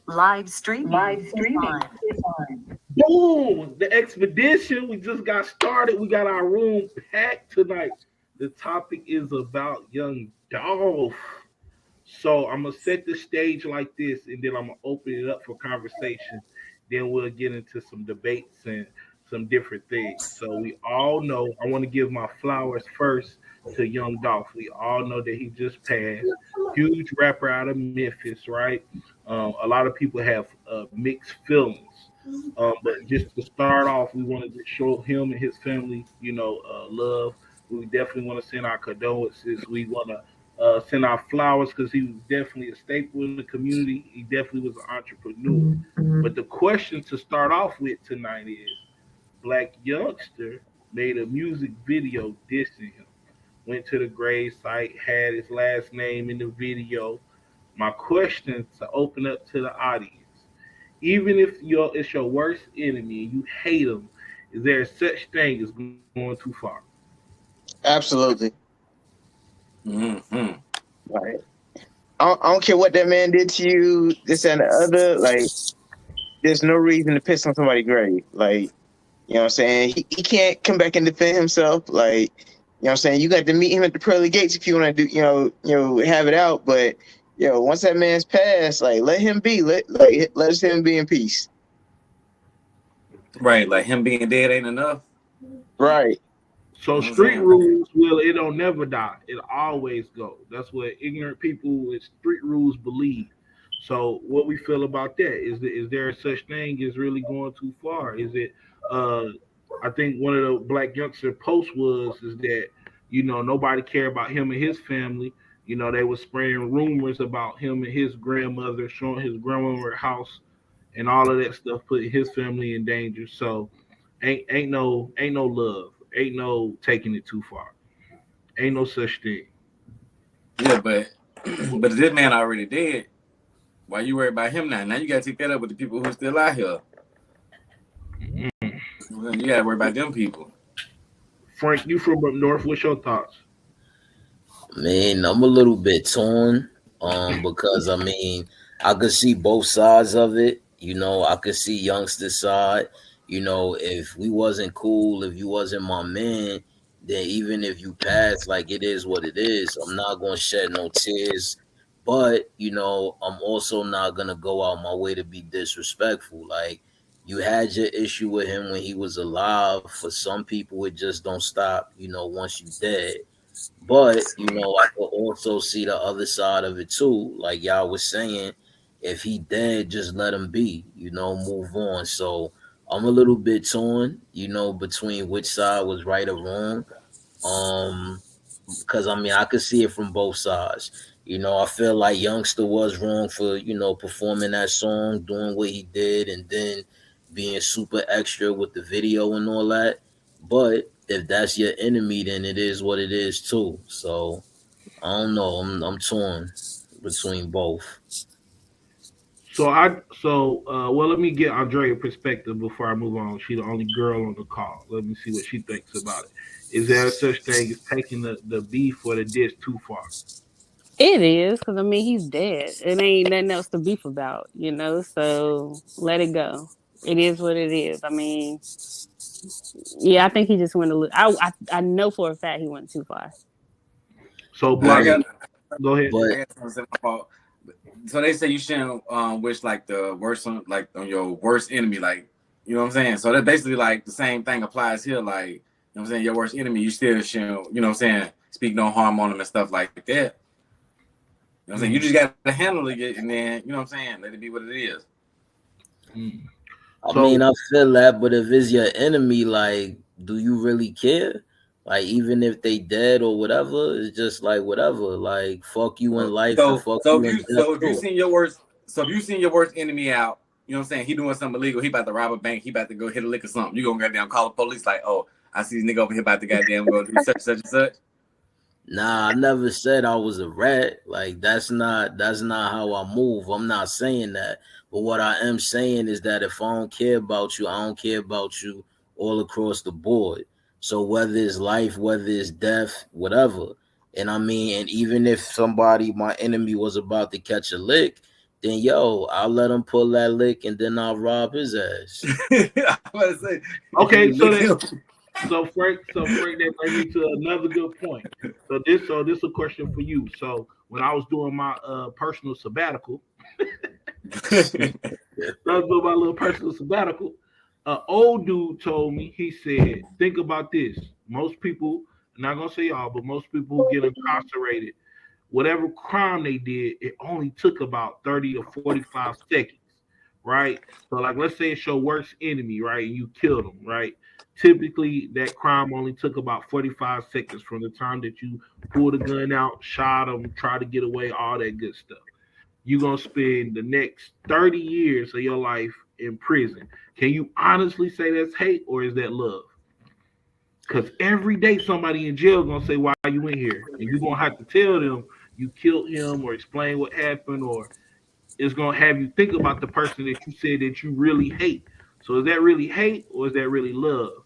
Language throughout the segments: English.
Live streaming. Live Is streaming on. is on. Boom! The expedition. We just got started. We got our room packed tonight. The topic is about young Dolph. So I'm gonna set the stage like this, and then I'm gonna open it up for conversation. Then we'll get into some debates and some different things. So we all know. I want to give my flowers first to Young Dolph. We all know that he just passed. Huge rapper out of Memphis, right? A lot of people have mixed feelings. But just to start off, we wanted to show him and his family, love. We definitely want to send our condolences. We want to send our flowers because he was definitely a staple in the community. He definitely was an entrepreneur. But the question to start off with tonight is Blac Youngsta made a music video dissing him. Went to the grave site, had his last name in the video. My question to open up to the audience, even if it's your worst enemy and you hate him, is there such thing as going too far? Absolutely. Mm-hmm. Like, I don't care what that man did to you, this and the other. Like, there's no reason to piss on somebody's grave. Like, you know what I'm saying? He can't come back and defend himself. Like, you know what I'm saying? You got to meet him at the pearly gates if you want to do, have it out. But, once that man's passed, like, let him be. Let him be in peace. Right, like him being dead ain't enough. Right. So street rules, it don't never die. It always go. That's what ignorant people with street rules believe. So what we feel about that is there such thing as really going too far? Is it? Uh, I think one of the Blac Youngster posts is that nobody cared about him and his family. They were spreading rumors about him and his grandmother, showing his grandmother house and all of that stuff, putting his family in danger. So ain't no love. Ain't no taking it too far. Ain't no such thing. Yeah, but but this man already dead. Why you worry about him now? Now you gotta take that up with the people who still out here. Mm. You gotta worry about them people. Frank, you from up north? What's your thoughts? Man, I'm a little bit torn. Because I could see both sides of it. I could see youngster side. If we wasn't cool, if you wasn't my man, then even if you pass, like it is what it is. I'm not gonna shed no tears. But, I'm also not gonna go out my way to be disrespectful. Like you had your issue with him when he was alive. For some people it just don't stop, once you dead. But I could also see the other side of it too. Like y'all was saying, if he dead, just let him be. Move on. So I'm a little bit torn. Between which side was right or wrong. Because I could see it from both sides. I feel like Youngster was wrong for performing that song, doing what he did, and then being super extra with the video and all that. But if that's your enemy, then it is what it is too. So I don't know. I'm torn between both. Well, let me get Andrea perspective before I move on. She's the only girl on the call. Let me see what she thinks about it. Is there such thing as taking the beef or the diss too far? It is, because he's dead. It ain't nothing else to beef about, so let it go. It is what it is. Yeah, I think he just went a little. I know for a fact he went too far. So I Black, got go ahead. But I got something to say my fault. So they say you shouldn't wish like the worst on your worst enemy, like you know what I'm saying. So that basically like the same thing applies here, like you know what I'm saying. Your worst enemy, you still shouldn't, you know what I'm saying, speak no harm on them and stuff like that. You know what I'm saying. You just got to handle it, and then you know what I'm saying, let it be what it is. Mm. I feel that. But if it's your enemy, like, do you really care? Like, even if they dead or whatever, it's just like whatever. Like, fuck you in life and So fuck so you if in you death so if you too. seen your worst enemy out, you know what I'm saying, he doing something illegal, he about to rob a bank, he about to go hit a lick or something, you gonna goddamn call the police like, oh, I see this nigga over here about to goddamn go do such and such. Nah, I never said I was a rat. Like that's not how I move. I'm not saying that. But what I am saying is that if I don't care about you, I don't care about you all across the board. So whether it's life, whether it's death, whatever. And and even if somebody, my enemy, was about to catch a lick, then yo, I'll let him pull that lick and then I'll rob his ass. I was say if you Okay, can lick him. so Frank, that brings me to another good point. So this a question for you. So when I was doing my personal sabbatical, I was doing my little personal sabbatical. An old dude told me, he said, think about this. Most people, I'm not gonna say all, but most people who get incarcerated, whatever crime they did, it only took about 30 to 45 seconds, right? So, like, let's say it's your worst enemy, right? And you killed them, right? Typically, that crime only took about 45 seconds from the time that you pulled a gun out, shot them, tried to get away, all that good stuff. You're going to spend the next 30 years of your life in prison. Can you honestly say that's hate or is that love? Because every day somebody in jail gonna say why you in here, and you're gonna have to tell them you killed him or explain what happened, or it's gonna have you think about the person that you said that you really hate. So is that really hate or is that really love?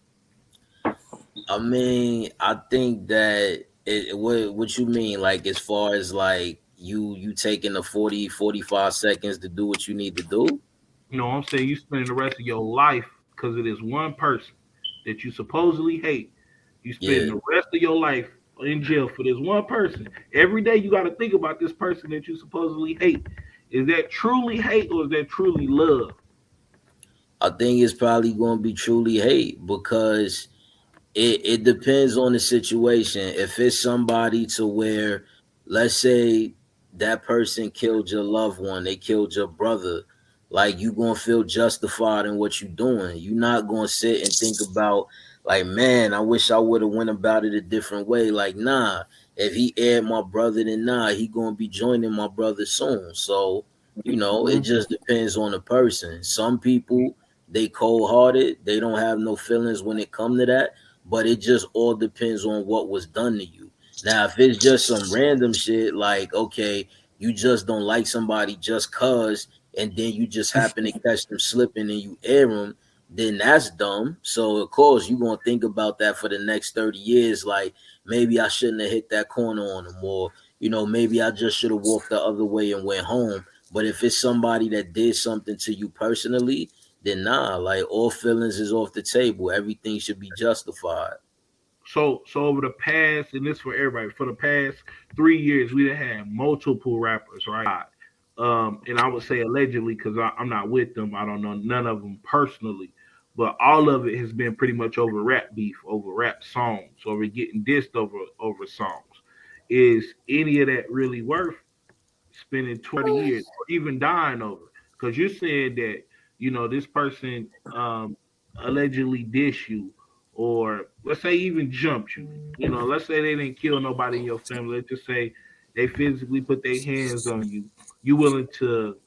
I mean, I think that what you mean, like as far as like you taking the 40 45 seconds to do what you need to do. You know what I'm saying? You spend the rest of your life because of this one person that you supposedly hate. You spend Yeah. the rest of your life in jail for this one person. Every day you got to think about this person that you supposedly hate. Is that truly hate or is that truly love? I think it's probably going to be truly hate because it depends on the situation. If it's somebody to where, let's say that person killed your loved one, they killed your brother, like you gonna feel justified in what you're doing. You're not gonna sit and think about like, man, I wish I would have went about it a different way. Like, nah, if he aired my brother, then nah, he gonna be joining my brother soon. So, it Mhm. just depends on the person. Some people they cold hearted, they don't have no feelings when it come to that, but it just all depends on what was done to you. Now, if it's just some random shit, like, okay, you just don't like somebody just cause, and then you just happen to catch them slipping and you air them, then that's dumb. So, of course, you're going to think about that for the next 30 years. Like, maybe I shouldn't have hit that corner on them, or, maybe I just should have walked the other way and went home. But if it's somebody that did something to you personally, then nah, like all feelings is off the table. Everything should be justified. So over the past, and this for everybody, for the past 3 years, we have had multiple rappers, right? And I would say allegedly because I'm not with them. I don't know none of them personally, but all of it has been pretty much over rap beef, over rap songs, over getting dissed over songs. Is any of that really worth spending 20 years or even dying over? Because you're saying that, this person allegedly dish you, or let's say even jumped you. Let's say they didn't kill nobody in your family. Let's just say they physically put their hands on you. You willing to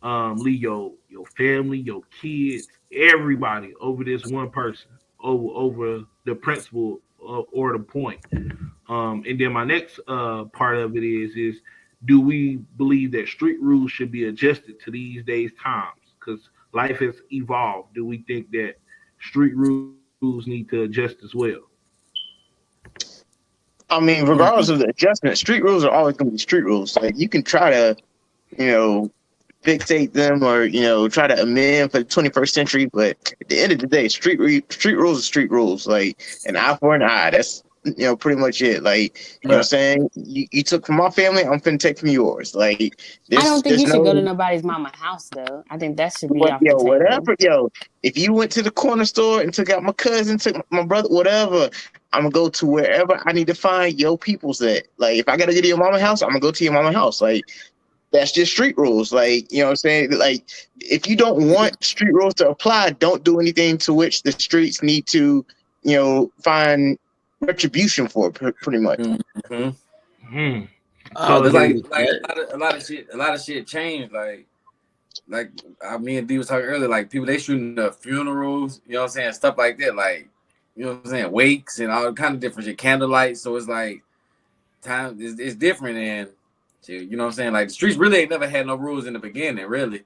leave your family, your kids, everybody over this one person, over the principle or the point. And then my next part of it is do we believe that street rules should be adjusted to these days times because life has evolved? Do we think that street rules need to adjust as well? I mean, regardless of the adjustment, street rules are always going to be street rules. Like you can try to, you know, fixate them or try to amend for the 21st century, but at the end of the day, street rules are street rules. Like an eye for an eye. That's pretty much it. Like Right. I'm saying, you took from my family, I'm finna take from yours. Like I don't think there's you should go to no. nobody's mama house though. I think that should be But off the table. whatever, if you went to the corner store and took out my cousin, took my brother, whatever, I'm gonna go to wherever I need to find your people's at. Like if I gotta go to your mama house, I'm gonna go to your mama house. Like that's just street rules. Like what I'm saying. Like if you don't want street rules to apply, don't do anything to which the streets need to, find retribution for. Pretty much. Mhm. Hmm. I So It's agree then, with like that. a lot of shit changed. Like me and D was talking earlier. Like people they shooting the funerals. You know what I'm saying? Stuff like that. Like what I'm saying? Wakes and all kind of different shit. Candlelight. So it's like time is different and shit, you know what I'm saying? Like the streets really ain't never had no rules in the beginning. Really,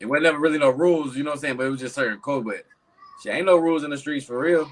it wasn't never really no rules. You know what I'm saying? But it was just certain code. But shit, ain't no rules in the streets for real.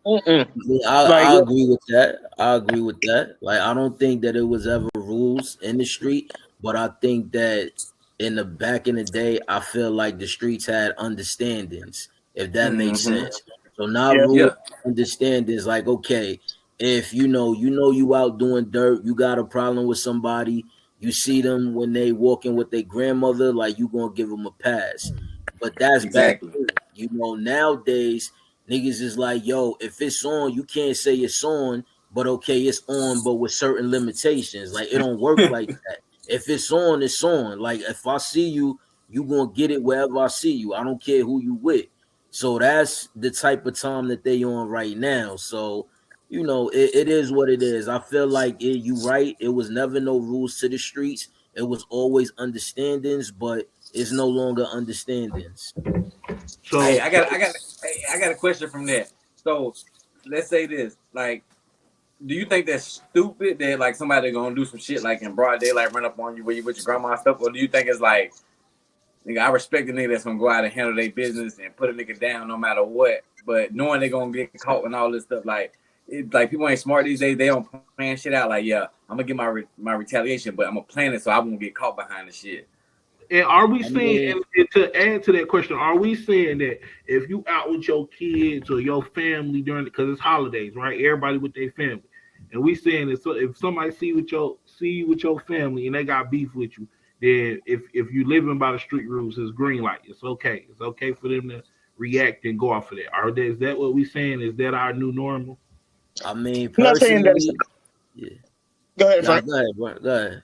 Mm-mm. Yeah, Like I agree with that. I agree with that. Like I don't think that it was ever rules in the street, but I think that in the back in the day, I feel like the streets had understandings, if that makes Mm-hmm. sense. So now Yeah. rule Yeah, understandings like, okay, if you out doing dirt, you got a problem with somebody, you see them when they walking with their grandmother, like you gonna give them a pass. But that's back exactly. then. Nowadays niggas is like, yo, if it's on, you can't say it's on, but okay, it's on, but with certain limitations. Like it don't work like that. If it's on, it's on. Like if I see you, you gonna get it wherever I see you. I don't care who you with. So that's the type of time that they on right now. So it is what it is. I feel like you right. It was never no rules to the streets. It was always understandings, but it's no longer understandings. Hey, So I got a question from that. So let's say this, like, do you think that's stupid that like somebody gonna do some shit like in broad daylight, run up on you where you with your grandma and stuff, or do you think it's like, nigga, I respect the nigga that's gonna go out and handle their business and put a nigga down no matter what, but knowing they gonna get caught and all this stuff, like, like people ain't smart these days. They don't plan shit out. Like, yeah, I'm gonna get my retaliation, but I'm gonna plan it so I won't get caught behind the shit. and are we I saying, mean, and to add to that question, are we saying that if you out with your kids or your family during, because it's holidays, right? Everybody with their family, and we saying that, so if somebody see you with your family and they got beef with you, then if you living by the street rules, it's green light. It's okay. It's okay for them to react and go off of that. Is that what we saying? Is that our new normal? I'm not saying that. personally, yeah. Go ahead, Nah, Frank. go ahead, bro. Go ahead.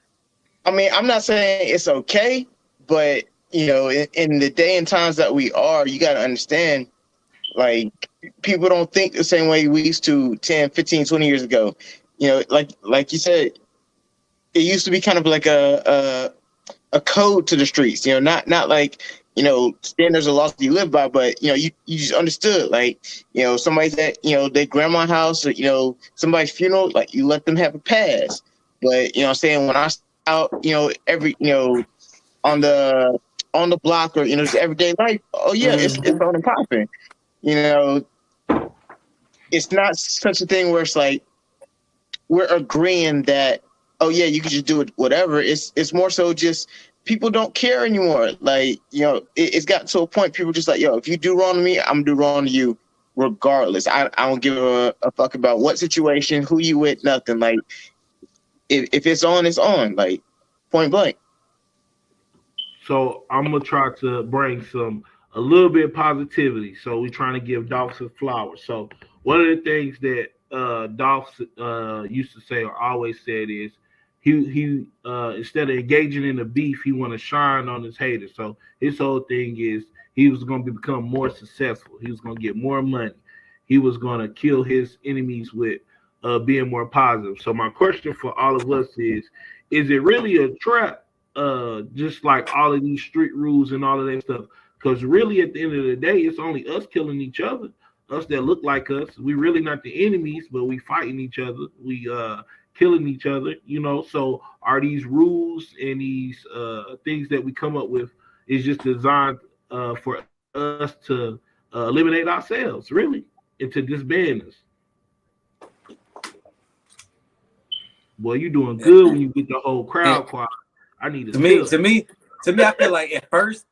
I mean, I'm not saying it's okay, but in the day and times that we are, you got to understand, like, people don't think the same way we used to 10, 15, 20 years ago. Like you said, it used to be kind of like a code to the streets. Not like standards or laws that you live by, but you just understood, like, somebody's at their grandma house, or somebody's funeral, like, you let them have a pass. But I'm saying, when I out, every on the block, or just everyday life, oh yeah, it's Mm-hmm. on and popping. You know, it's not such a thing where it's like we're agreeing that, oh yeah, you can just do it whatever. It's more so just people don't care anymore. Like, it's gotten to a point, people just like, yo, if you do wrong to me, I'm gonna do wrong to you regardless. I don't give a fuck about what situation, who you with, nothing. Like, if it's on, it's on. Like, point blank. So I'm gonna try to bring a little bit of positivity. So we're trying to give Dolph some flowers. So one of the things that Dolph used to say, or always said, is he instead of engaging in the beef, he want to shine on his haters. So his whole thing is he was going to become more successful. He was going to get more money. He was going to kill his enemies with being more positive. So my question for all of us is it really a trap? Just like all of these street rules and all of that stuff. Because really, at the end of the day, it's only us killing each other. Us that look like us. We really not the enemies, but we fighting each other. We killing each other. So are these rules and these things that we come up with is just designed for us to eliminate ourselves, really, and to disband us? Boy, you doing good when you get the whole And crowd quiet. I need a to me, tip. to me, to me, I feel like at first,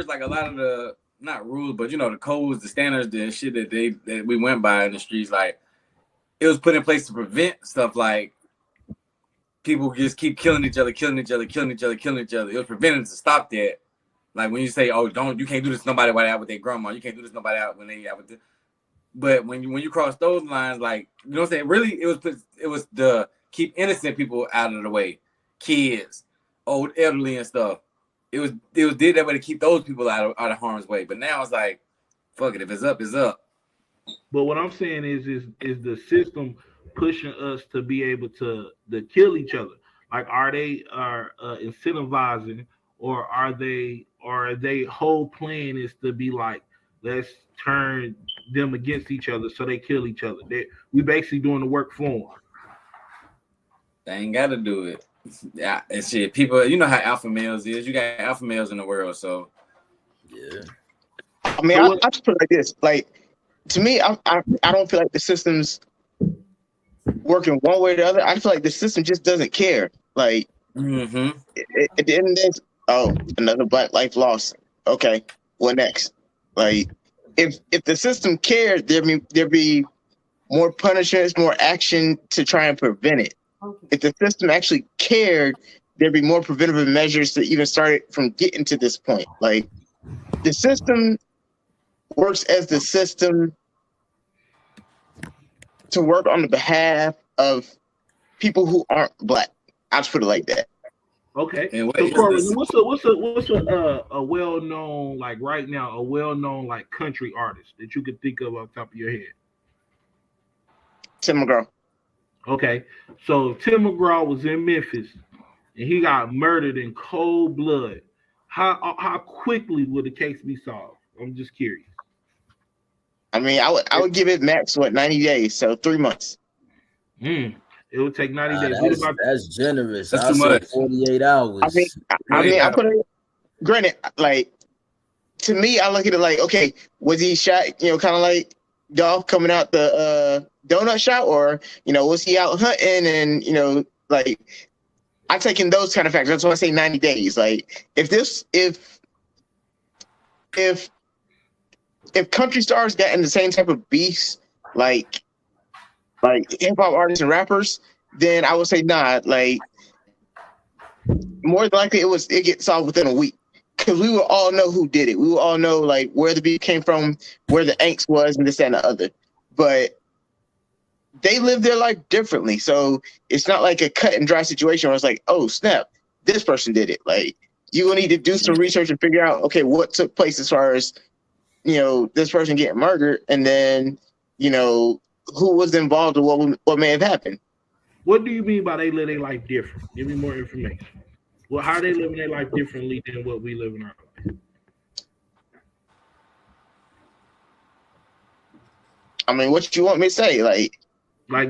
like a lot of the not rules, but the codes, the standards, the shit that we went by in the streets, like it was put in place to prevent stuff like people just keep killing each other, killing each other, killing each other, killing each other. It was prevented to stop that. Like when you say, "Oh, you can't do this to nobody while they out with their grandma. You can't do this to nobody out when they out with." But when you cross those lines, like what I'm saying, really, it was the keep innocent people out of the way, kids, old elderly and stuff. It was did that way to keep those people out of harm's way. But now it's like, fuck it, if it's up, it's up. But what I'm saying is the system pushing us to be able to kill each other? Like, are they incentivizing, or are they whole plan is to be like, let's turn them against each other so they kill each other? We basically doing the work for them. They ain't got to do it. Yeah, and shit. People, you know how alpha males is. You got alpha males in the world, so Yeah. I mean, So what? I just put it like this. Like, to me, I don't feel like the system's working one way or the other. I feel like the system just doesn't care. Like, Mm-hmm. At the end of this, oh, another black life lost. Okay, what next? Like, if the system cared, there'd be more punishments, more action to try and prevent it. If the system actually cared, there'd be more preventative measures to even start it from getting to this point. Like, the system works as the system to work on the behalf of people who aren't black. I'll just put it like that. Okay. And what So is Corbin, this? what's a well known, like right now, a well known like country artist that you could think of off the top of your head? Tim McGraw. Okay. So Tim McGraw was in Memphis and he got murdered in cold blood. How quickly would the case be solved? I'm just curious. I mean, I would give it max 90 days, so 3 months. It would take 90 days. Nah, What about that's generous. That's I too say much. 48 I mean, hours. I put it. Granted, like to me, I look at it like, okay, was he shot? You know, kind of like Dolph coming out the donut shop, or was he out hunting? And like I'm taking those kind of factors. That's why I say 90 days. Like if country stars got in the same type of beefs, like hip hop artists and rappers, then I would say nah. Like more than likely, it gets solved within a week because we will all know who did it. We will all know like where the beef came from, where the angst was, and this and the other. But they live their life differently, so it's not like a cut and dry situation where it's like, oh snap, this person did it. Like you will need to do some research and figure out, okay, what took place as far as this person getting murdered, and then who was involved in what may have happened. what do you mean by they live their life different? Give me more information. Well, how are they living their life differently than what we live in our life? I mean, what you want me to say? Like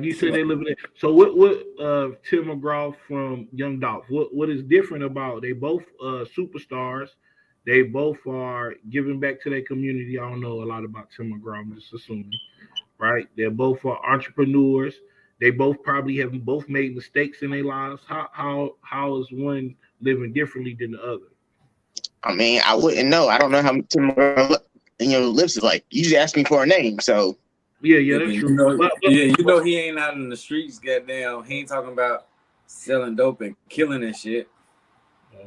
you said, they live in it. So what Tim McGraw from Young Dolph, what is different about they both superstars. They both are giving back to their community. I don't know a lot about Tim McGraw, I'm just assuming, right? They're both entrepreneurs. They both probably have both made mistakes in their lives. How is one living differently than the other? I mean, I wouldn't know. I don't know how Tim McGraw, lives is like. You just asked me for a name, so yeah, that's true. He ain't out in the streets. Goddamn, he ain't talking about selling dope and killing and shit.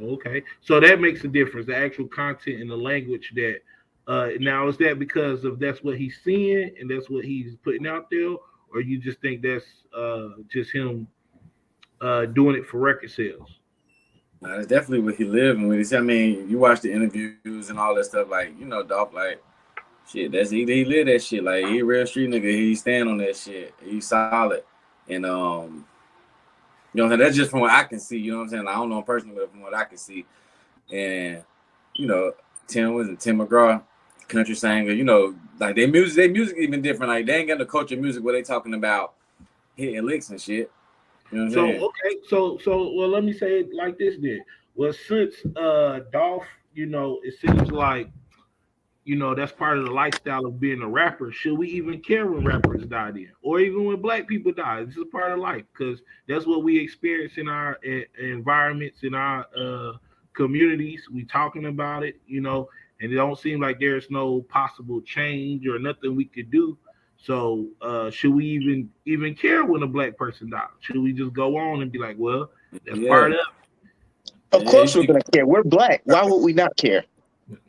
Okay, so that makes a difference. The actual content and the language that. Now, is that because of that's what he's seeing and that's what he's putting out there, or you just think that's just him doing it for record sales? That's definitely what he living with. I mean, you watch the interviews and all that stuff, like Dolph, like shit. That's he live that shit. Like he a real street nigga. He stand on that shit. He's solid, and that's just from what I can see. You know what I'm saying? Like, I don't know him personally, but from what I can see, and Tim McGraw, country singer. Like their music even different. Like they ain't got no culture music where they talking about hitting licks and shit. You know what I'm saying? Okay, so well, let me say it like this then. Well, since Dolph, it seems like that's part of the lifestyle of being a rapper. Should we even care when rappers die then? Or even when black people die? This is part of life because that's what we experience in our environments, in our communities. We talking about it, and it don't seem like there's no possible change or nothing we could do. So should we even care when a black person dies? Should we just go on and be like, well, that's part of it? Of course we're gonna care. We're black. Why would we not care?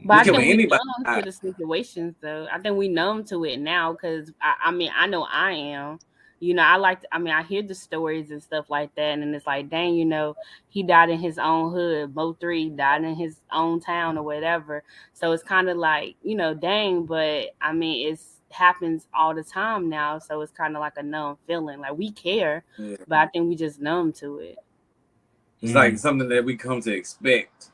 But I think we numb to the situations, though. I think we numb to it now because I mean, I know I am. I hear the stories and stuff like that, and it's like, dang, he died in his own hood. Mo3 died in his own town or whatever. So it's kind of like, dang, but I mean, it happens all the time now. So it's kind of like a numb feeling. Like we care, but I think we just numb to it. It's like something that we come to expect.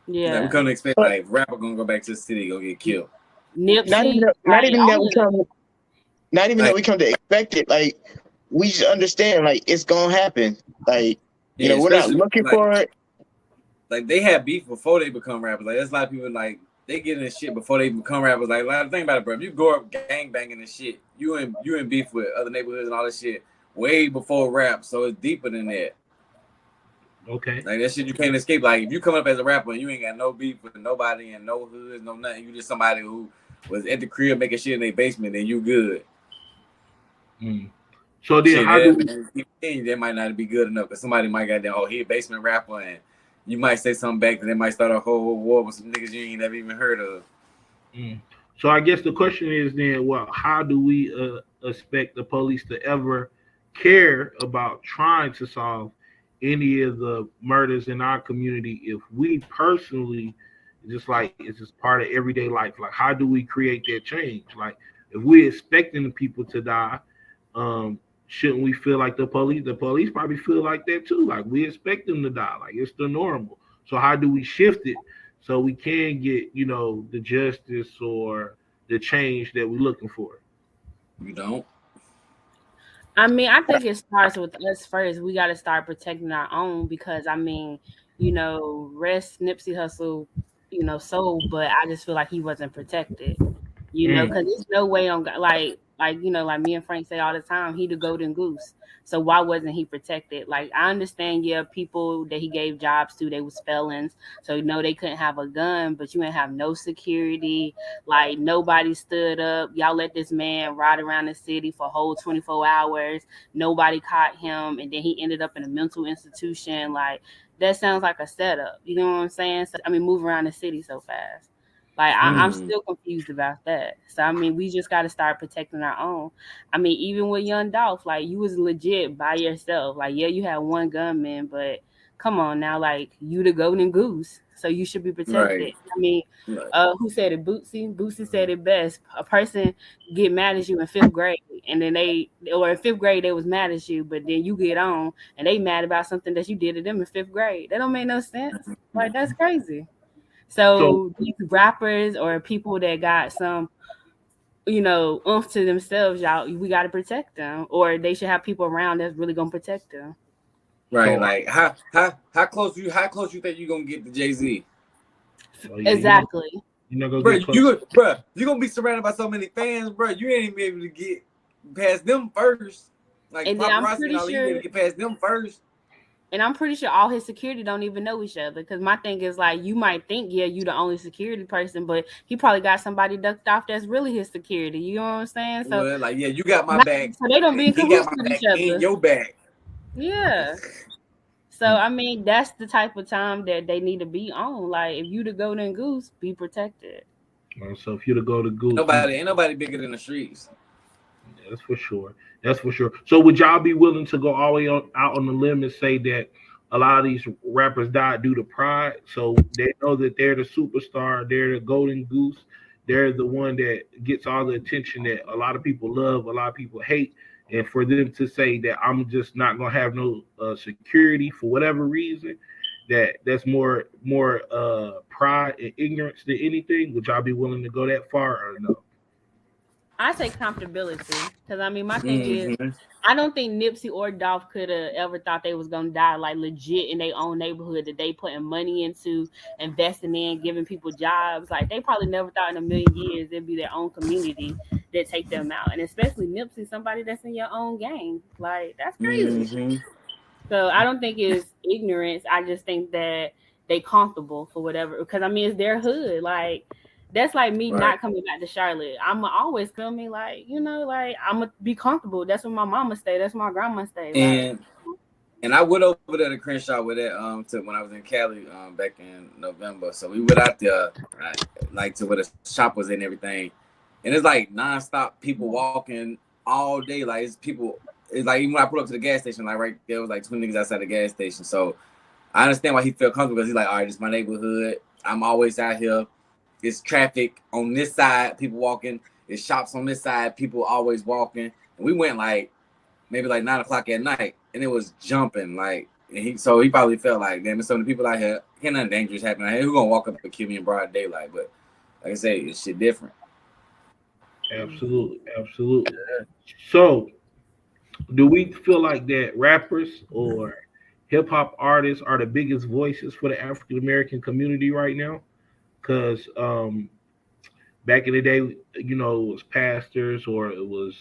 Yeah, like we come to expect like rapper gonna go back to the city, go get killed. Not even that we come to expect it. Like we just understand, like it's gonna happen. Like we're not looking for it. Like they had beef before they become rappers. Like there's a lot of people like they get in shit before they become rappers. Like think about it, bro. If you grow up gang banging and shit, you in beef with other neighborhoods and all this shit way before rap. So it's deeper than that. Okay. Like that shit you can't escape. Like if you come up as a rapper and you ain't got no beef with nobody and no hoods, no nothing, you just somebody who was at the crib making shit in their basement, then you good. Mm. So then, Shit, how do we? that might not be good enough because somebody might got that, oh, he a basement rapper, and you might say something back and they might start a whole war with some niggas you ain't never even heard of. Mm. So I guess the question is then, well, how do we expect the police to ever care about trying to solve any of the murders in our community if we personally just like it's just part of everyday life? Like, how do we create that change? Like, if we're expecting the people to die, um, shouldn't we feel like the police? The police probably feel like that too. Like we expect them to die. Like it's the normal. So how do we shift it so we can get the justice or the change that we're looking for? You don't. I mean, I think it starts with us first. We got to start protecting our own because I mean, rest Nipsey Hussle, soul, but I just feel like he wasn't protected. Mm. Because there's no way on like me and Frank say all the time, he the golden goose. So why wasn't he protected? Like I understand, yeah, people that he gave jobs to, they was felons, so they couldn't have a gun, but you ain't have no security. Like nobody stood up. Y'all let this man ride around the city for a whole 24 hours. Nobody caught him, and then he ended up in a mental institution. Like that sounds like a setup. You know what I'm saying? So I mean, move around the city so fast. Like I'm Mm. still confused about that. So I mean, we just got to start protecting our own. I mean, even with young Dolph, like you was legit by yourself. Like yeah, you had one gunman, but come on now, like you the golden goose, so you should be protected. Right. I mean, Right. who said it? Bootsy. Bootsy said it best. A person get mad at you in fifth grade, and then or in fifth grade they was mad at you, but then you get on and they mad about something that you did to them in fifth grade. That don't make no sense. Like that's crazy. So So these rappers or people that got some, oomph to themselves, y'all, we got to protect them, or they should have people around that's really gonna protect them. Right. so Like how close you think you gonna get to Jay-Z? oh yeah, Exactly. you're not gonna Bro, get close. you gonna be surrounded by so many fans, bro. You ain't even be able to get past them first. Like And then I'm paparazzi and pretty all, you be able sure, to get past them first. all his security don't even know each other. Because my thing is like, you might think, yeah, you the only security person, but he probably got somebody ducked off that's really his security. You know what I'm saying? So, Well, like, yeah, you got my back, so they don't be and in he got cahoots my with back each and other. your back. Yeah. So I mean, that's the type of time that they need to be on. Like, if you the golden goose, be protected. So if you're to go to Ain't Goose, nobody, ain't nobody bigger than the streets. that's for sure. That's for sure. So would y'all be willing to go all the way out on the limb and say that a lot of these rappers died due to pride? So they know that they're the superstar, they're the golden goose, they're the one that gets all the attention that a lot of people love, a lot of people hate, and for them to say that I'm just not gonna have no security for whatever reason, that's more pride and ignorance than anything. Would y'all be willing to go that far or no? I say comfortability because I mean, my thing is, Mm-hmm. I don't think Nipsey or Dolph could have ever thought they was gonna die like legit in their own neighborhood that they putting money into, investing in, giving people jobs. Like they probably never thought in a million years it'd be their own community that take them out, and especially Nipsey, somebody that's in your own gang. Like that's crazy. Mm-hmm. So I don't think it's ignorance. I just think that they comfortable for whatever. Because I mean, it's their hood. Like that's like me Right. not coming back to Charlotte. I'ma always feel me like like I'ma be comfortable. That's where my mama stay. That's where my grandma stay. Like And I went over there to Crenshaw with that to when I was in Cali back in November. So we went out there like to where the shop was and everything. And it's like nonstop people walking all day. Like it's people. It's like even when I pulled up to the gas station, like right there was like 20 niggas outside the gas station. So I understand why he felt comfortable because he's like, all right, this is my neighborhood. I'm always out here. It's traffic on this side, people walking. It's shops on this side, people always walking. And we went like maybe like 9 o'clock at night, and it was jumping like. And he probably felt like, damn, there's so many people out here. Can't nothing dangerous happen out here. Who gonna walk up and kill me in broad daylight? But like I say, it's shit different. Absolutely, absolutely. So do we feel like that rappers or hip hop artists are the biggest voices for the African American community right now? Because back in the day, it was pastors or it was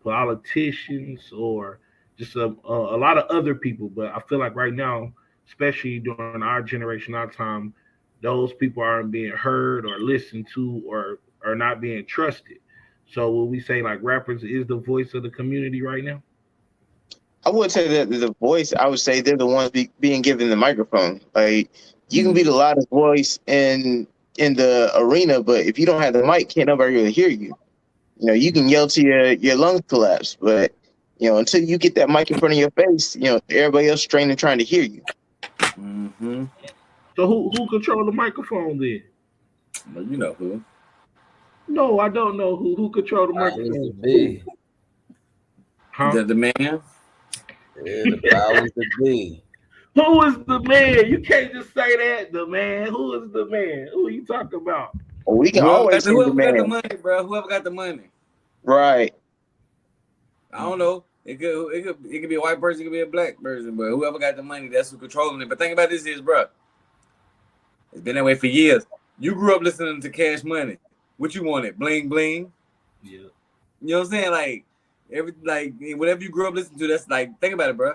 politicians or just a lot of other people. But I feel like right now, especially during our generation, our time, those people aren't being heard or listened to or are not being trusted. So will we say like rappers is the voice of the community right now? I would say that the voice. I would say they're the ones being given the microphone. Like you can be the loudest voice in the arena, but if you don't have the mic, can't nobody really hear you. You know, you can yell to your lungs collapse, but you know, until you get that mic in front of your face, you know, everybody else straining trying to hear you. Mm-hmm. So who control the microphone then? Well, you know who. No, I don't know who control the Powers microphone. to be. Huh? The man. Yeah, the powers to be. Who is the man? You can't just say that. The man. Who is the man? Who are you talking about? Well, we can always say the Whoever got the man, money, bro. Whoever got the money. right? I don't know. It could be a white person, it could be a black person, but whoever got the money, that's who controlling it. But think about this is, bro. It's been that way for years. You grew up listening to Cash Money. What you wanted? Bling bling. Yeah. You know what I'm saying? Like whatever you grew up listening to, that's like think about it, bro.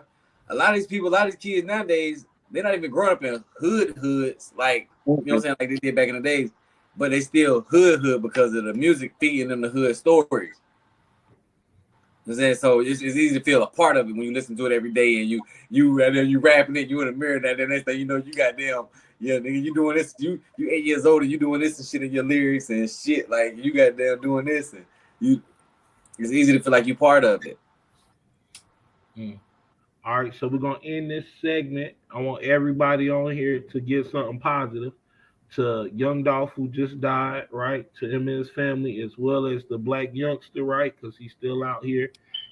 A lot of these people, a lot of these kids nowadays, they're not even growing up in hoods, like you know what I'm saying, like they did back in the days, but they still hood because of the music feeding them the hood stories. You know what I'm saying? So it's easy to feel a part of it when you listen to it every day and you rapping it, you in the mirror, that the next thing you know, you goddamn, yeah, nigga, you doing this, you 8 years old and you doing this and shit in your lyrics and shit, like you goddamn doing this and you. It's easy to feel like you're part of it. All right, so we're gonna end this segment. I want everybody on here to get something positive to Young Dolph who just died, right? To him and his family, as well as the Blac Youngsta, right? Because he's still out here.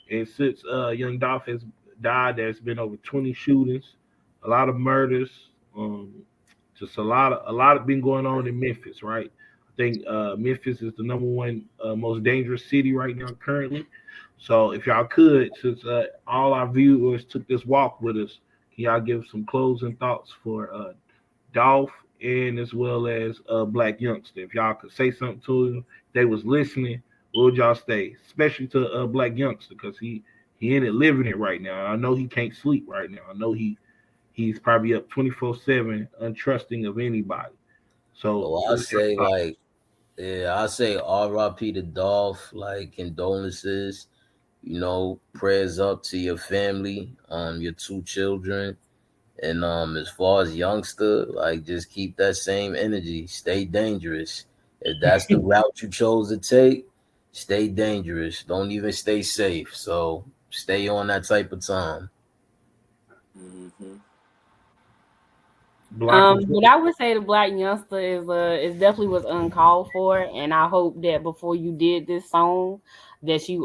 And since Young Dolph has died, there's been over 20 shootings, a lot of murders, um, just a lot of been going on in Memphis, right? I think Memphis is the number one most dangerous city right now currently. So if y'all could, since all our viewers took this walk with us, can y'all give some closing thoughts for Dolph and as well as Blac Youngster? If y'all could say something to him, they was listening, what would y'all say? Especially to Blac Youngster, because he in it living it right now. I know he can't sleep right now. I know he's probably up 24/7, untrusting of anybody. So So I what's your say thought? like, yeah, I say R.I.P. to Dolph, like condolences, prayers up to your family, your two children. And as far as youngster, like just keep that same energy. Stay dangerous. If that's the route you chose to take, stay dangerous. Don't even stay safe. So stay on that type of time. Mm-hmm. Black and What I would say to Blac Youngster is definitely was uncalled for, and I hope that before you did this song, that you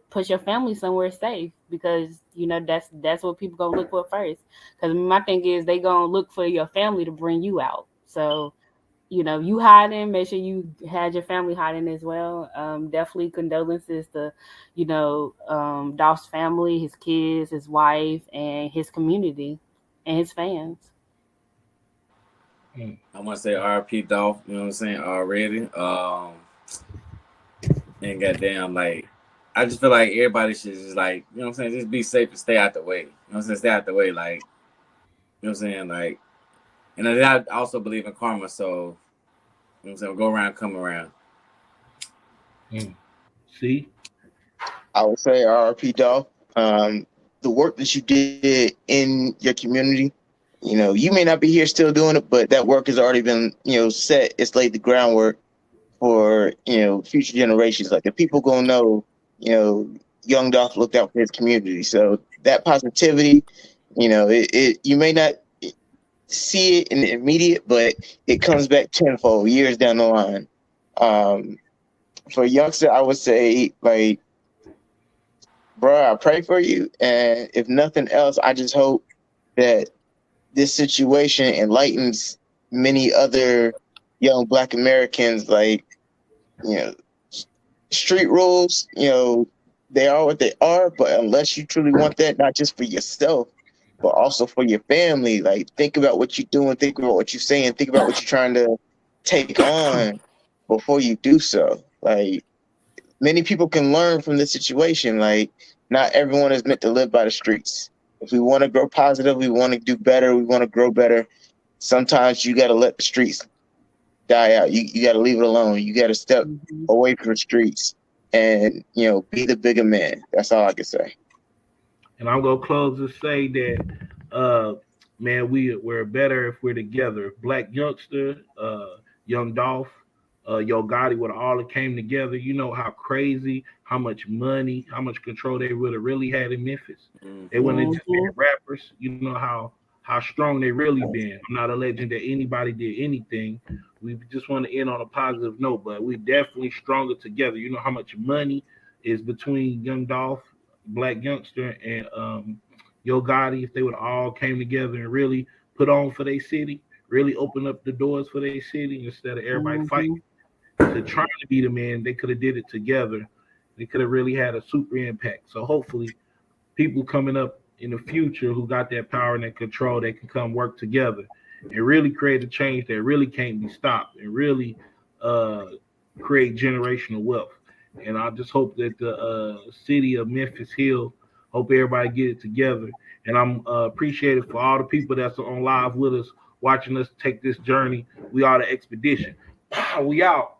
put your family somewhere safe, because that's what people gonna look for first. Because my thing is they gonna look for your family to bring you out. So you hiding, make sure you had your family hiding as well. Definitely condolences to Dolph's family, his kids, his wife, and his community and his fans. I want to say RP Dolph, you know what I'm saying, already. And goddamn, like, I just feel like everybody should just, like, you know what I'm saying, just be safe and stay out the way. You know what I'm saying, stay out the way, like, you know what I'm saying, like, and then I also believe in karma, so, you know what I'm saying, go around, come around. see. I would say RP Dolph. The work that you did in your community, you may not be here still doing it, but that work has already been, set. It's laid the groundwork for, future generations. Like the people gonna know, young Dolph looked out for his community. So that positivity, you may not see it in the immediate, but it comes back tenfold years down the line. For youngster, I would say like, bro, I pray for you, and if nothing else, I just hope that this situation enlightens many other young Black Americans. Like, you know, street rules, they are what they are, but unless you truly want that, not just for yourself, but also for your family, like think about what you're doing, think about what you're saying, think about what you're trying to take on before you do so. Like many people can learn from this situation. Like not everyone is meant to live by the streets. If we want to grow positive, we want to do better, we want to grow better. Sometimes you got to let the streets die out. You got to leave it alone. You got to step away from the streets and be the bigger man. That's all I can say. And I'm gonna close to say that, man, we're better if we're together. Blac Youngsta, Young Dolph, Yo Gotti would have all came together. You know how crazy, how much money, how much control they would have really had in Memphis. They wouldn't have just been rappers. You know how strong they really been. I'm not alleging that anybody did anything. We just want to end on a positive note, but we definitely stronger together. You know how much money is between Young Dolph, Blac Youngsta, and Yo Gotti. If they would all came together and really put on for their city, really open up the doors for their city instead of everybody fighting to trying to be the man, they could have did it together. They could have really had a super impact. So hopefully, people coming up in the future who got that power and that control, they can come work together and really create a change that really can't be stopped and really create generational wealth. And I just hope that the city of Memphis Hill, hope everybody get it together. And I'm appreciative for all the people that's on live with us, watching us take this journey. We are the expedition. We out.